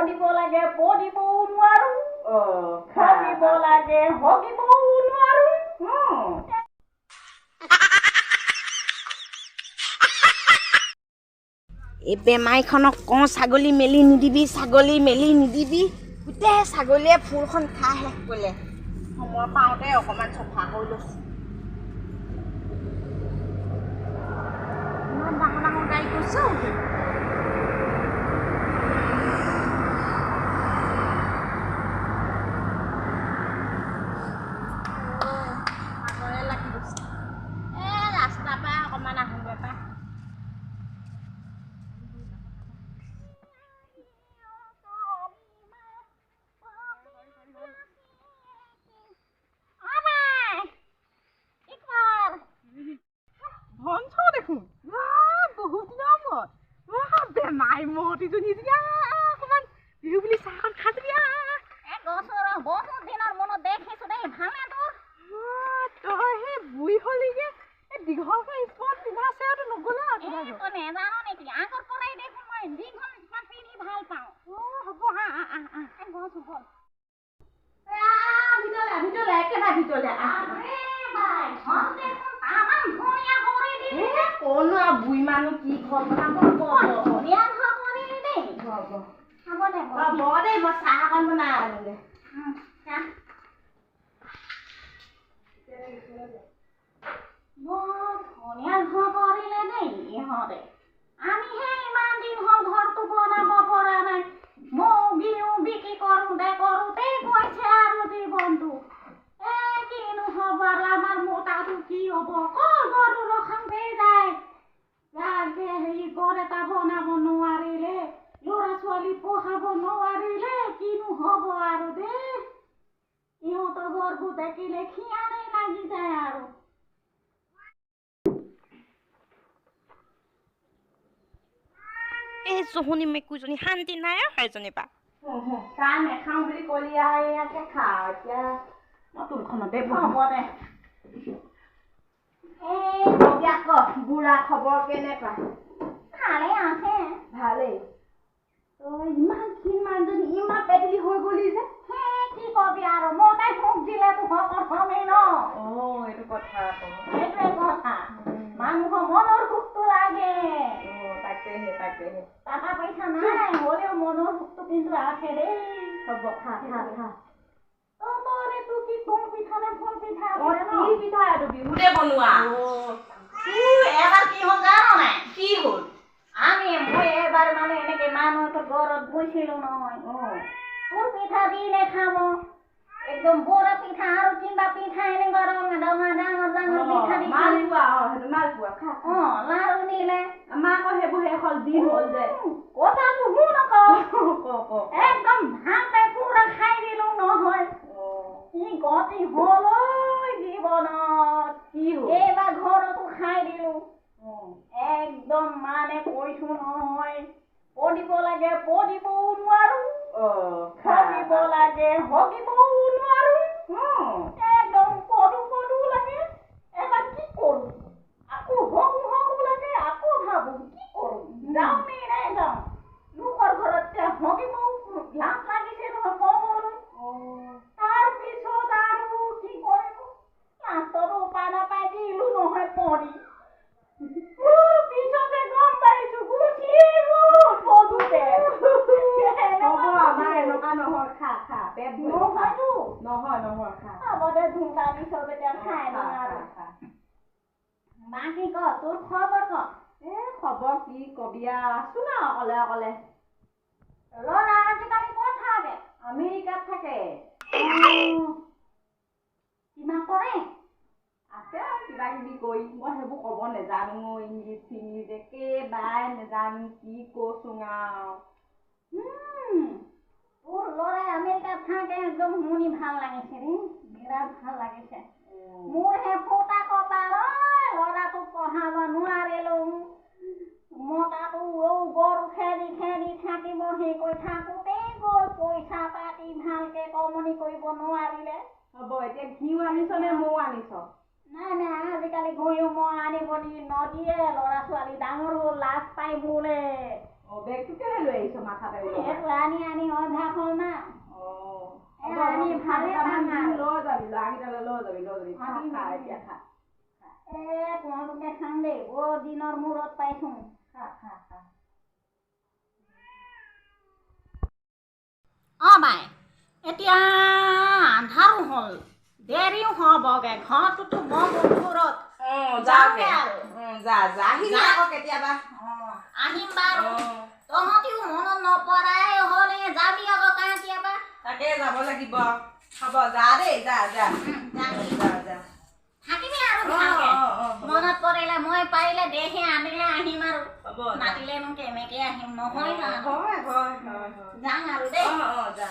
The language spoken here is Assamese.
পঢ়িব লাগে পঢ়িবও নোৱাৰো হকিব লাগে হকিবও নোৱাৰো এই বেমাৰীখনক কওঁ ছাগলী মেলি নিদিবি গোটেই ছাগলীয়ে ফুলখন খাই শেষ কৰিলে সময় পাওঁতে অকণমান চফা কৰি লৈছোঁ ইমান ডাঙৰ ডাঙৰ গাড়ী গৈছোঁ ৰাস্তাৰ পৰা অকণমান আহোঁগৈ পাই বেমাৰী মহতিজনী অকণমান বিহু বুলি চাহখন খাই দিবি বহুত দিনৰ মনত দেখিছো দেই ভালনে তোৰ তই সেই বুঢ়ী হলিগে এই দীঘলকৈ স্পট পিন্ধা আছে আৰু নগ'লে নেজানো নেকি আগৰ পৰাই দেখোন মই দীঘল স্পট পিন্ধি ভাল পাওঁ হ'ব গছ বল ভিতৰলে একেবাৰে ভিতৰলে কোনো বুঢ়ী মানুহ কি ঘৰ বনাব ধুনীয়া ঘৰ কৰিলি দেই হ'ব দে দেই মই চাহ অকণ বনাই আনোগে ধুনীয়া ঘৰ কৰিলে দেই ইহঁতে আমিহে ইমান দিন হ'ল ঘৰটো বনাব পৰা নাই মৌগিও বিক্ৰী কৰোঁতে গৈছে আৰু জীৱনটো কিনো হ'ব আৰু আমাৰ মোটাটো কি হ'ব গৰু ৰখাওঁতে যায় হেৰি ঘৰ এটা বনাব নোৱাৰিলে ল'ৰা ছোৱালী পঢ়াব নোৱাৰিলে কিনো হ'ব আৰু দেই ইহঁতৰ ঘৰবোৰ দেখিলে খিয়ানে লাগি যায় আৰু এই জহনী মেকুৰীজনী শান্তি নাই আৰু সেইজনীৰ চাহ নেখাওঁ বুলি ক'লি আৰু ইয়াকে খা এতিয়া মই তোৰখনতে হ'ব দে বুঢ়া খবৰ কেনেকুৱা ভালে আছে ভালেই ইমান ক্ষীণ মানুহজনী ইমান পেটলি হৈ গ'লি যে কি কবি আৰু মতে ভোক দিলে তোৰ প্ৰথমেই ন এইটো কথা সেইটোৱে কথা মানুহৰ মনৰ ভোকটো লাগে তাকেহে টকা পইচা নাই হ'লেও মনৰ ভোকটো কিন্তু আছে দেই হ'ব খা তোৰ কি কোন পিঠা নে ফুল পিঠা তিল পিঠা এইটো বিহুতে বনোৱা এবাৰ কি হ'ল জানো নাই কি হ'ল মই এবাৰ মানে এনেকে মানুহৰ ঘৰত গৈছিলো নহয় তোৰ পিঠা দি নেখাব একদম বৰা পিঠা আৰু কিবা পিঠা এনেকুৱা ডাঙৰ পিঠা দি মালপোৱা খা লাৰু নিলে আমাৰ আকৌ সেইবোৰ শেষ হ'ল দিন হ'ল যে কথাটো শুন আকৌ একদম ভালকে পুৰা খাই দিলো নহয় কি গতি হ'ল জীৱনত কি হ'ল এইবাৰ ঘৰতো খাই দিলো একদম মানে কৈছো নহয় পঢ়িব লাগে পঢ়িবও নোৱাৰো হকিব লাগে হকিবও নোৱাৰো একদম পঢ়ো লাগে এবাৰ কি কৰো আকৌ হকো লাগে আকৌ ভাবো কি কৰো যাওঁ নে নাই যাওঁ লোকৰ ঘৰত হকিবও লাভ লাগিছে নহয় কবলৈ তাৰ পিছত আৰু কি কৰিম লাষ্টত উপায় নাপাই দিলো নহয় পঢ়ি পিছতে গম পাইছো গুচিয়ে গ'ল পঢ়োতে আমাৰ এনেকুৱা নহয় খা পেট নহয়তো নহয় খা আগতে ধুমা পিছত এতিয়া খাই আৰু বাকী ক তোৰ খবৰ ক খবৰ কি কবি আছো না অকলে ল'ৰা আজিকালি ক'ত থাকে আমেৰিকাত থাকে কিবা কৰে আছে কিবা কিবি কৰি মই সেইবোৰ ক'ব নেজানো ইংলিছ একেবাৰে নেজানো কি কৈছো তোৰ ল'ৰাই আমেৰিকাত থাকে একদম শুনি ভাল লাগিছে দেই বিৰাট ভাল লাগিছে মোৰ হে ফুটা কপাল ল'ৰাটোক পঢ়াব নোৱাৰিলো মতাটো গৰু খেদি থাকিব সেই কৈ থাকোতেই গ'ল পইচা পাতি ভালকে কমনি কৰিব নোৱাৰিলে হ'ব এতিয়া ঘিউ আনিছ নে মৌ আনিছ নাই আজিকালি ঘিউ মই আনিব নদিয়ে ল'ৰা ছোৱালী ডাঙৰ হ'ল লাজ পাই বোলে বেগটো কেলে লৈ আহিছ মাথাতে এইটো আনি আনি অভ্যাস হ'ল না আমি ভালে লৈ যাবি ল'ৰাকেইটালৈ লৈ যাবি খা এতিয়া খা তোমালোকে খাম দেই বৰ দিনৰ মূৰত পাইছোঁ খা মাই এতিয়া আন্ধাৰো হ'ল দেৰিও হ'বগে ঘৰটোতো বৰ গধুৰত যাওঁগে আৰু কেতিয়াবা আহিম বাৰু তহঁতিও মনত নপৰাই হ'ল যাবি আকৌ কেতিয়াবা তাকে যাব লাগিব হ'ব যা দেই যা থাকিবি আৰু ভালকে মনত পৰিলে মই পাৰিলে দেহে আনিলে আহিম আৰু মাতিলেনো কেনেকে আহিম নহয় জানো হয় যাম আৰু দেই যা